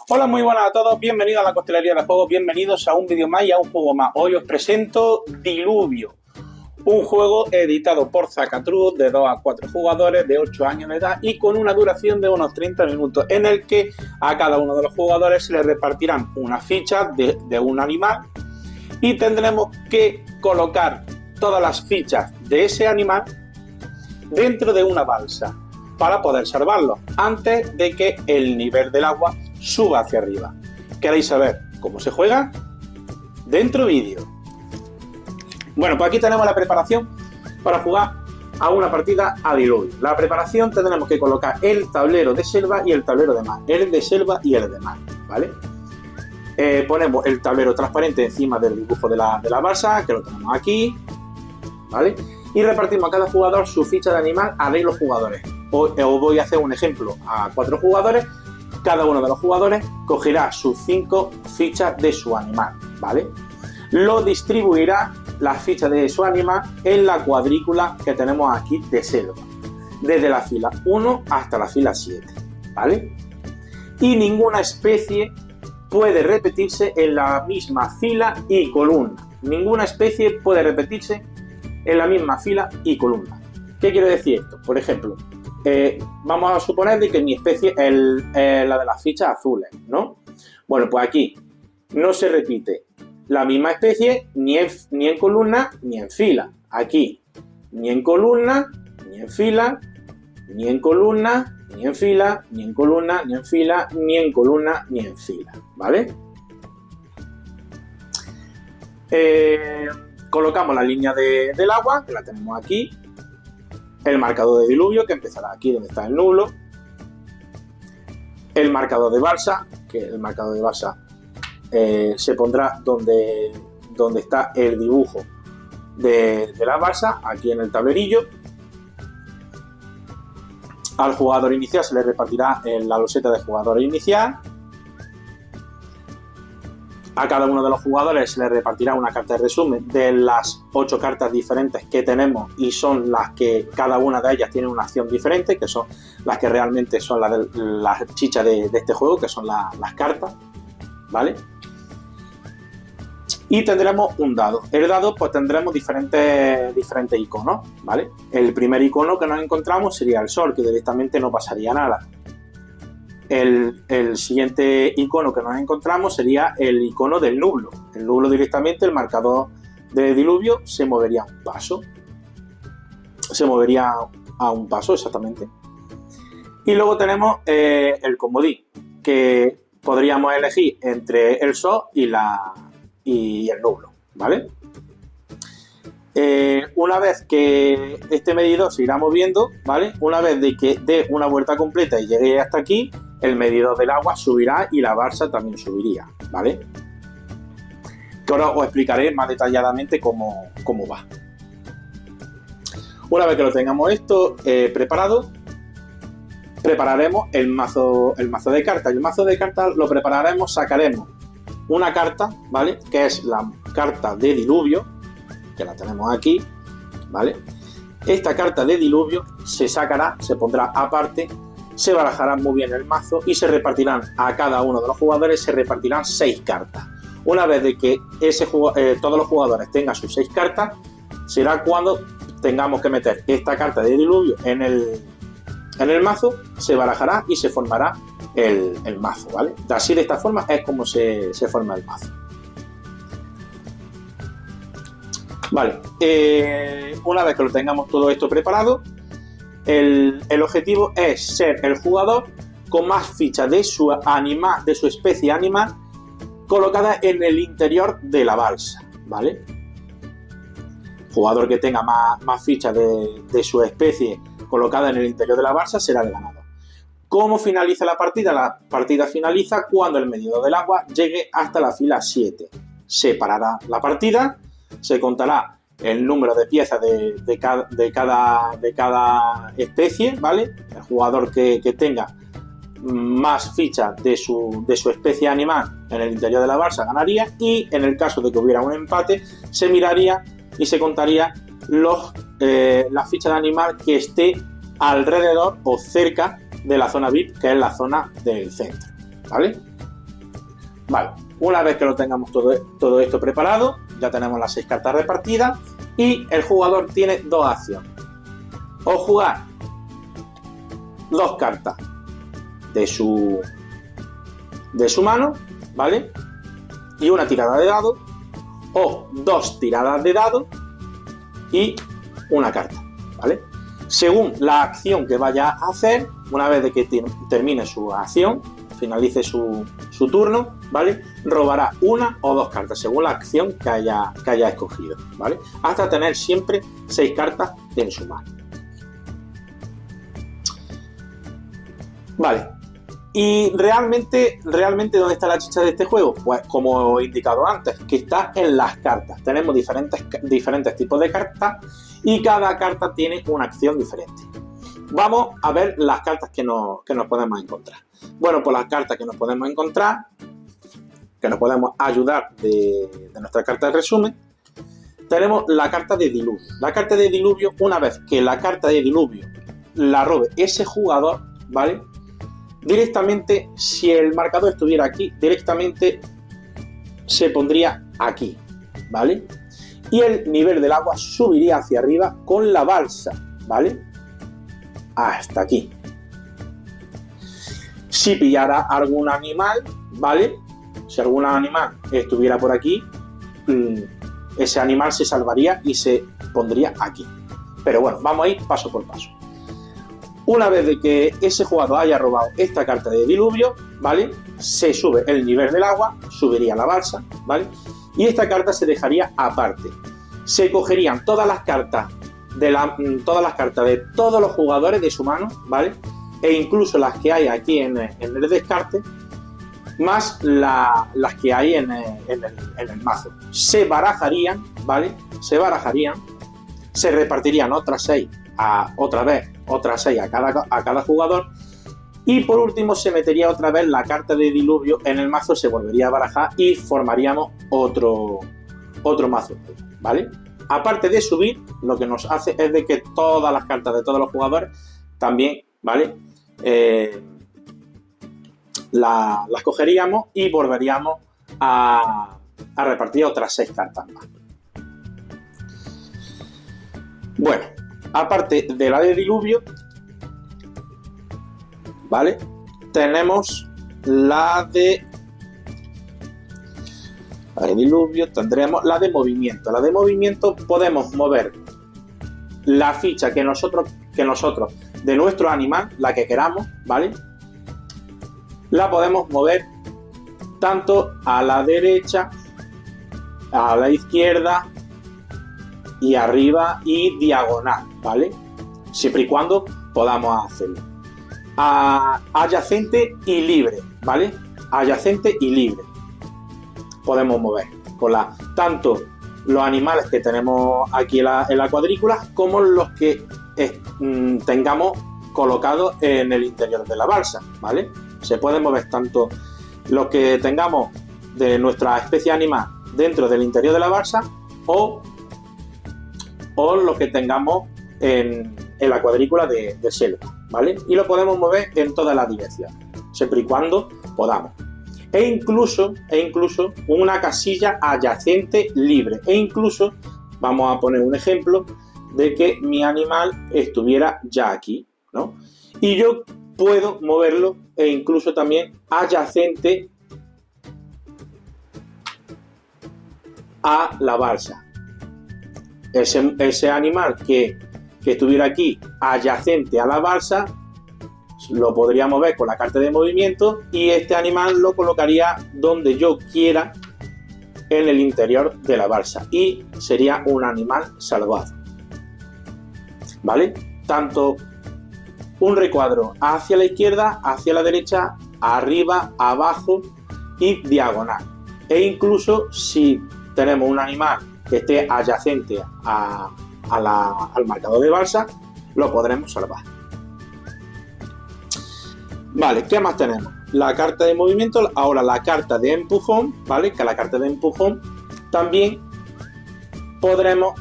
Hola, muy buenas a todos, bienvenidos a la Costelería de Juegos, bienvenidos a un vídeo más y a un juego más. Hoy os presento Diluvio, un juego editado por Zacatrus de 2 a 4 jugadores de 8 años de edad y con una duración de unos 30 minutos, en el que a cada uno de los jugadores se les repartirán una ficha de un animal y tendremos que colocar todas las fichas de ese animal dentro de una balsa para poder salvarlo antes de que el nivel del agua suba hacia arriba. ¿Queréis saber cómo se juega? Dentro vídeo. Bueno, pues aquí tenemos la preparación para jugar a una partida a Diluvio. La preparación tendremos que colocar el tablero de selva y el tablero de mar, el de selva y el de mar, ¿vale? Ponemos el tablero transparente encima del dibujo de la balsa, que lo tenemos aquí, ¿vale? Y repartimos a cada jugador su ficha de animal a los jugadores. Os voy a hacer un ejemplo a 4 jugadores. Cada uno de los jugadores cogerá sus 5 fichas de su animal, ¿vale? Lo distribuirá las fichas de su animal en la cuadrícula que tenemos aquí de selva, desde la fila 1 hasta la fila 7, ¿vale? Y ninguna especie puede repetirse en la misma fila y columna. Ninguna especie puede repetirse en la misma fila y columna. ¿Qué quiere decir esto? Por ejemplo, vamos a suponer de que mi especie es la de las fichas azules, ¿no? Bueno, pues aquí no se repite la misma especie ni en columna ni en fila. Aquí ni en columna, ni en fila, ni en columna, ni en fila, ni en columna, ni en fila, ni en columna, ni en fila, ¿vale? Colocamos la línea del agua, que la tenemos aquí. El marcador de diluvio, que empezará aquí donde está el nublo. El marcador de balsa, que el marcador de balsa se pondrá donde está el dibujo de la balsa, aquí en el tablerillo. Al jugador inicial se le repartirá en la loseta de jugador inicial. A cada uno de los jugadores se les repartirá una carta de resumen de las 8 cartas diferentes que tenemos, y son las que cada una de ellas tiene una acción diferente, que son las que realmente son las chichas de este juego, que son las cartas, ¿vale? Y tendremos un dado. El dado, pues tendremos diferentes iconos, ¿vale? El primer icono que nos encontramos sería el sol, que directamente no pasaría nada. El siguiente icono que nos encontramos sería el icono del nublo. El nublo directamente, el marcador de diluvio, se movería un paso. Se movería a un paso, exactamente. Y luego tenemos el comodín, que podríamos elegir entre el sol y el nublo, ¿vale? Una vez que este medidor se irá moviendo, ¿vale? Una vez de que dé una vuelta completa y llegue hasta aquí, el medidor del agua subirá y la balsa también subiría, ¿vale? Que ahora os explicaré más detalladamente cómo va. Una vez que lo tengamos esto preparado, prepararemos el mazo de cartas. El mazo de cartas lo prepararemos, sacaremos una carta, ¿vale? Que es la carta de diluvio, que la tenemos aquí, ¿vale? Esta carta de diluvio se sacará, se pondrá aparte, se barajará muy bien el mazo y se repartirán a cada uno de los jugadores, se repartirán 6 cartas. Una vez de que todos los jugadores tengan sus 6 cartas, será cuando tengamos que meter esta carta de diluvio en el mazo, se barajará y se formará el mazo, ¿vale? Así, de esta forma es como se forma el mazo. Vale, una vez que lo tengamos todo esto preparado, el objetivo es ser el jugador con más fichas de su animal, de su especie animal, colocadas en el interior de la balsa, ¿vale? Jugador que tenga más fichas de su especie colocada en el interior de la balsa será el ganador. ¿Cómo finaliza la partida? La partida finaliza cuando el medidor del agua llegue hasta la fila 7. Se parará la partida, se contará el número de piezas de cada especie, ¿vale? El jugador que tenga más fichas de su especie animal en el interior de la balsa ganaría, y en el caso de que hubiera un empate se miraría y se contaría las fichas de animal que esté alrededor o cerca de la zona VIP, que es la zona del centro, ¿vale? Vale, una vez que lo tengamos todo esto preparado, ya tenemos las 6 cartas repartidas y el jugador tiene 2 acciones. O jugar 2 cartas de su mano, ¿vale? Y una tirada de dados, o 2 tiradas de dados y una carta, ¿vale? Según la acción que vaya a hacer, una vez de que termine su acción, finalice su turno, ¿vale? Robará 1 o 2 cartas, según la acción que haya escogido, ¿vale? Hasta tener siempre 6 cartas en su mano. Vale. Y realmente, ¿dónde está la chicha de este juego? Pues como he indicado antes, que está en las cartas. Tenemos diferentes tipos de cartas y cada carta tiene una acción diferente. Vamos a ver las cartas que nos podemos encontrar. Bueno, pues las cartas que nos podemos encontrar, que nos podemos ayudar de nuestra carta de resumen, tenemos la carta de diluvio. La carta de diluvio, una vez que la carta de diluvio la robe ese jugador, ¿vale? Directamente, si el marcador estuviera aquí, directamente se pondría aquí, ¿vale? Y el nivel del agua subiría hacia arriba con la balsa, ¿vale? Hasta aquí. Si pillara algún animal, ¿vale? Si algún animal estuviera por aquí, ese animal se salvaría y se pondría aquí. Pero bueno, vamos a ir paso por paso. Una vez de que ese jugador haya robado esta carta de diluvio, ¿vale? Se sube el nivel del agua, subiría la balsa, ¿vale? Y esta carta se dejaría aparte. Se cogerían todas las cartas de todos los jugadores de su mano, ¿vale? E incluso las que hay aquí en el descarte, más las que hay en el mazo. Se barajarían, ¿vale? Se repartirían otras 6 a cada jugador, y por último se metería otra vez la carta de diluvio en el mazo, se volvería a barajar y formaríamos otro mazo, ¿vale? Aparte de subir, lo que nos hace es de que todas las cartas de todos los jugadores también, ¿vale? Las cogeríamos y volveríamos a repartir otras 6 cartas más. Bueno, aparte de la de diluvio, ¿vale? Tenemos la de diluvio, tendremos la de movimiento. La de movimiento podemos mover la ficha que nosotros de nuestro animal, la que queramos, ¿vale? La podemos mover tanto a la derecha, a la izquierda y arriba y diagonal, ¿vale? Siempre y cuando podamos hacerlo. Adyacente y libre, ¿vale? Adyacente y libre. Podemos mover con tanto los animales que tenemos aquí en la cuadrícula como los que tengamos colocados en el interior de la balsa, ¿vale? Se pueden mover tanto los que tengamos de nuestra especie animal dentro del interior de la balsa o los que tengamos en la cuadrícula de selva, ¿vale? Y lo podemos mover en todas las direcciones, siempre y cuando podamos. E incluso una casilla adyacente libre. E incluso, vamos a poner un ejemplo de que mi animal estuviera ya aquí, ¿no? Y yo puedo moverlo e incluso también adyacente a la balsa. Ese animal que estuviera aquí adyacente a la balsa lo podría mover con la carta de movimiento y este animal lo colocaría donde yo quiera en el interior de la balsa y sería un animal salvado, ¿vale? Tanto un recuadro hacia la izquierda, hacia la derecha, arriba, abajo y diagonal. E incluso si tenemos un animal que esté adyacente al marcador de balsa, lo podremos salvar. Vale, ¿qué más tenemos? La carta de movimiento, ahora la carta de empujón, ¿vale? Que la carta de empujón también podremos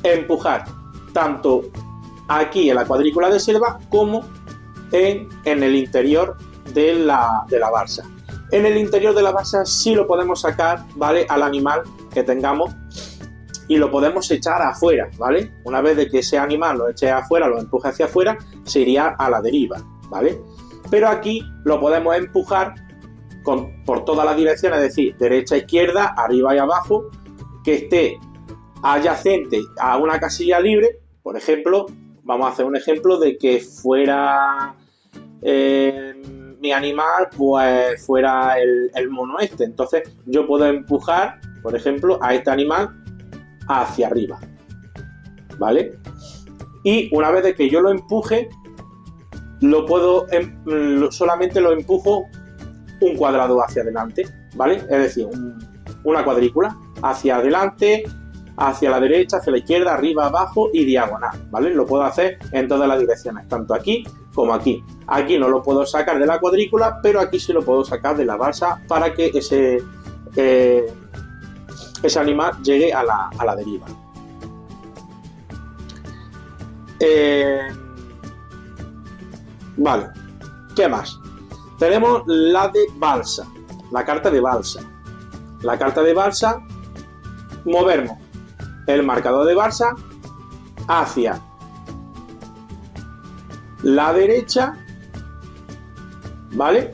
empujar tanto aquí en la cuadrícula de selva como en el interior de la balsa. En el interior de la balsa sí lo podemos sacar, ¿vale? Al animal que tengamos y lo podemos echar afuera, ¿vale? Una vez de que ese animal lo eche afuera, lo empuje hacia afuera, se iría a la deriva, ¿vale? Pero aquí lo podemos empujar por todas las direcciones, es decir, derecha, izquierda, arriba y abajo, que esté adyacente a una casilla libre. Por ejemplo, vamos a hacer un ejemplo de que fuera mi animal, pues fuera el mono este. Entonces yo puedo empujar, por ejemplo, a este animal hacia arriba, ¿vale? Y una vez de que yo lo empuje, solamente lo empujo un cuadrado hacia adelante, ¿vale? Es decir, una cuadrícula hacia adelante, hacia la derecha, hacia la izquierda, arriba, abajo y diagonal, ¿vale? Lo puedo hacer en todas las direcciones, tanto aquí como aquí. Aquí no lo puedo sacar de la cuadrícula, pero aquí sí lo puedo sacar de la balsa para que ese animal llegue a la deriva. Vale, ¿qué más? Tenemos la de balsa, la carta de balsa. La carta de balsa, movemos el marcador de balsa hacia la derecha, ¿vale?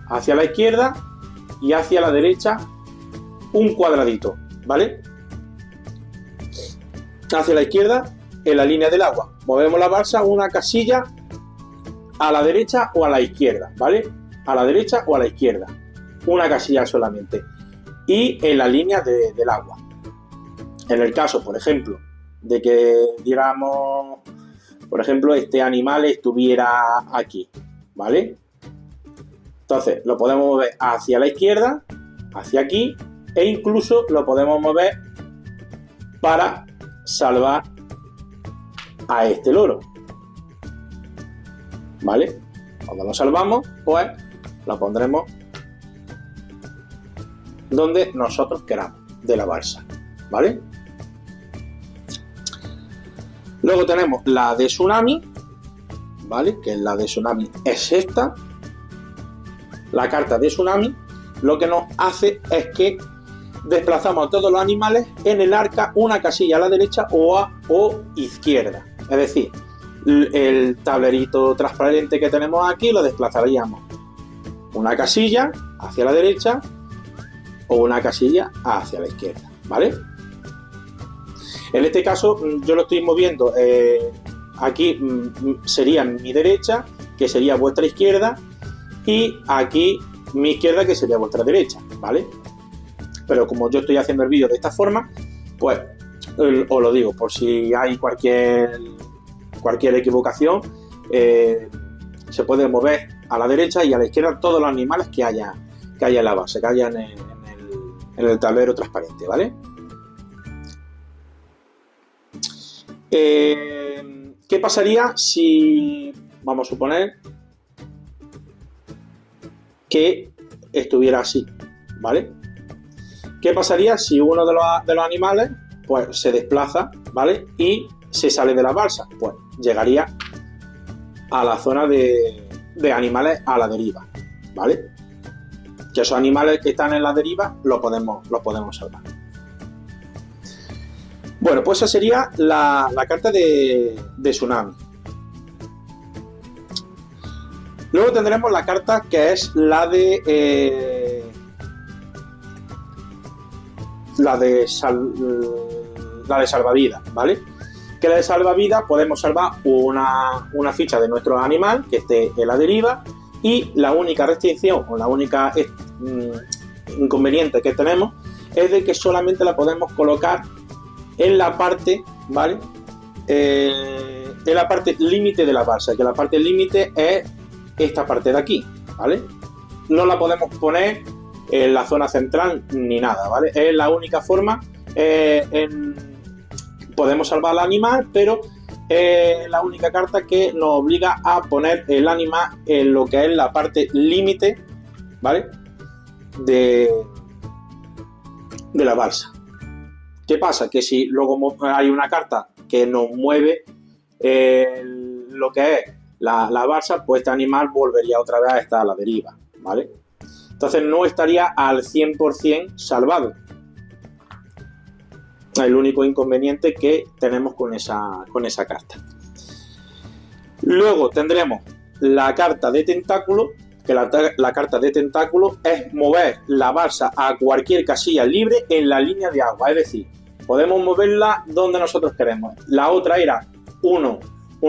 Hacia la izquierda y hacia la derecha un cuadradito, ¿vale? Hacia la izquierda en la línea del agua. Movemos la balsa una casilla a la derecha o a la izquierda, ¿vale? A la derecha o a la izquierda. Una casilla solamente. Y en la línea del agua. En el caso, por ejemplo, de que diéramos, por ejemplo, este animal estuviera aquí, ¿vale? Entonces lo podemos mover hacia la izquierda, hacia aquí, e incluso lo podemos mover para salvar a este loro, ¿vale? Cuando lo salvamos, pues lo pondremos donde nosotros queramos de la balsa, ¿vale? Luego tenemos la de tsunami, ¿vale? Que la de tsunami es esta. La carta de tsunami lo que nos hace es que desplazamos a todos los animales en el arca una casilla a la derecha o izquierda. Es decir, el tablerito transparente que tenemos aquí lo desplazaríamos una casilla hacia la derecha o una casilla hacia la izquierda, ¿vale? En este caso yo lo estoy moviendo, aquí sería mi derecha, que sería vuestra izquierda, y aquí mi izquierda, que sería vuestra derecha, ¿vale? Pero como yo estoy haciendo el vídeo de esta forma, pues os lo digo, por si hay cualquier equivocación, se puede mover a la derecha y a la izquierda todos los animales que haya en la base, que haya en el tablero transparente, ¿vale? ¿Qué pasaría si, vamos a suponer, que estuviera así, ¿vale? ¿Qué pasaría si uno de los animales pues se desplaza, ¿vale? Y se sale de la balsa? Pues llegaría a la zona de animales a la deriva, ¿vale? Que esos animales que están en la deriva los podemos salvar. Bueno, pues esa sería la carta de tsunami. Luego tendremos la carta que es la de salvavidas, ¿vale? Que la de salvavidas podemos salvar una ficha de nuestro animal que esté en la deriva, y la única restricción o la única inconveniente que tenemos es de que solamente la podemos colocar en la parte, ¿vale? En la parte límite de la balsa, que la parte límite es esta parte de aquí, ¿vale? No la podemos poner en la zona central ni nada, ¿vale? Es la única forma. Podemos salvar al animal, pero es la única carta que nos obliga a poner el animal en lo que es la parte límite, ¿vale? De la balsa. ¿Qué pasa? Que si luego hay una carta que nos mueve lo que es la Barça, pues este animal volvería otra vez a estar a la deriva, ¿vale? Entonces no estaría al 100% salvado. El único inconveniente que tenemos con esa carta. Luego tendremos la carta de tentáculo, que la carta de tentáculo es mover la Barça a cualquier casilla libre en la línea de agua, es decir, podemos moverla donde nosotros queremos. La otra era un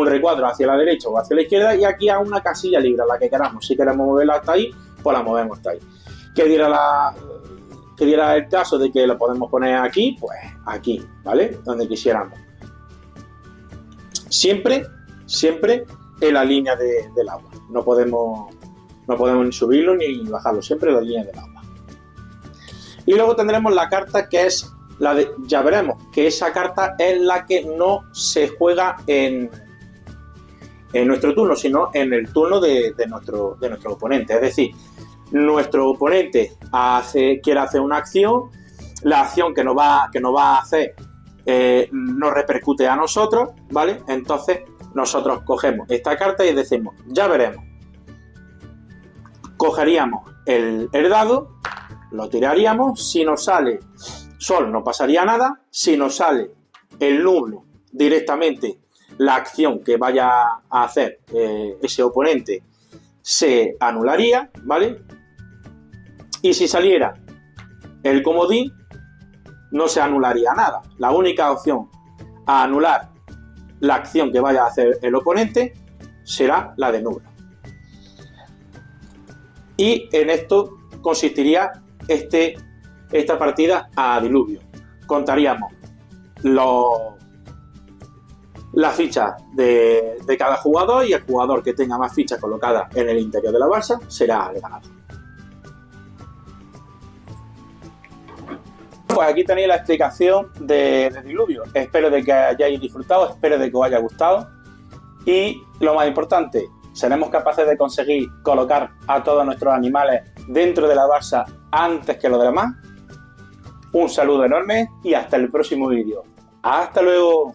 recuadro hacia la derecha o hacia la izquierda, y aquí a una casilla libre, a la que queramos. Si queremos moverla hasta ahí, pues la movemos hasta ahí. ¿Qué diera el caso de que lo podemos poner aquí? Pues aquí, ¿vale? Donde quisiéramos. Siempre en la línea del agua. No podemos ni subirlo ni bajarlo, siempre en la línea del agua. Y luego tendremos la carta que es la de, ya veremos, que esa carta es la que no se juega en nuestro turno, sino en el turno de nuestro oponente. Es decir, nuestro oponente quiere hacer una acción, la acción que nos va a hacer nos repercute a nosotros, ¿vale? Entonces nosotros cogemos esta carta y decimos, ya veremos. Cogeríamos el dado, lo tiraríamos, si nos sale sol no pasaría nada, si nos sale el nublo directamente, la acción que vaya a hacer ese oponente se anularía, ¿vale? Y si saliera el comodín, no se anularía nada. La única opción a anular la acción que vaya a hacer el oponente será la de nublo. Y en esto consistiría esta partida a diluvio. Contaríamos las fichas de cada jugador, y el jugador que tenga más fichas colocadas en el interior de la Barça será el ganador. Pues aquí tenéis la explicación de diluvio. Espero de que hayáis disfrutado, espero de que os haya gustado, y lo más importante, seremos capaces de conseguir colocar a todos nuestros animales dentro de la Barça antes que los demás. Un saludo enorme y hasta el próximo vídeo. ¡Hasta luego!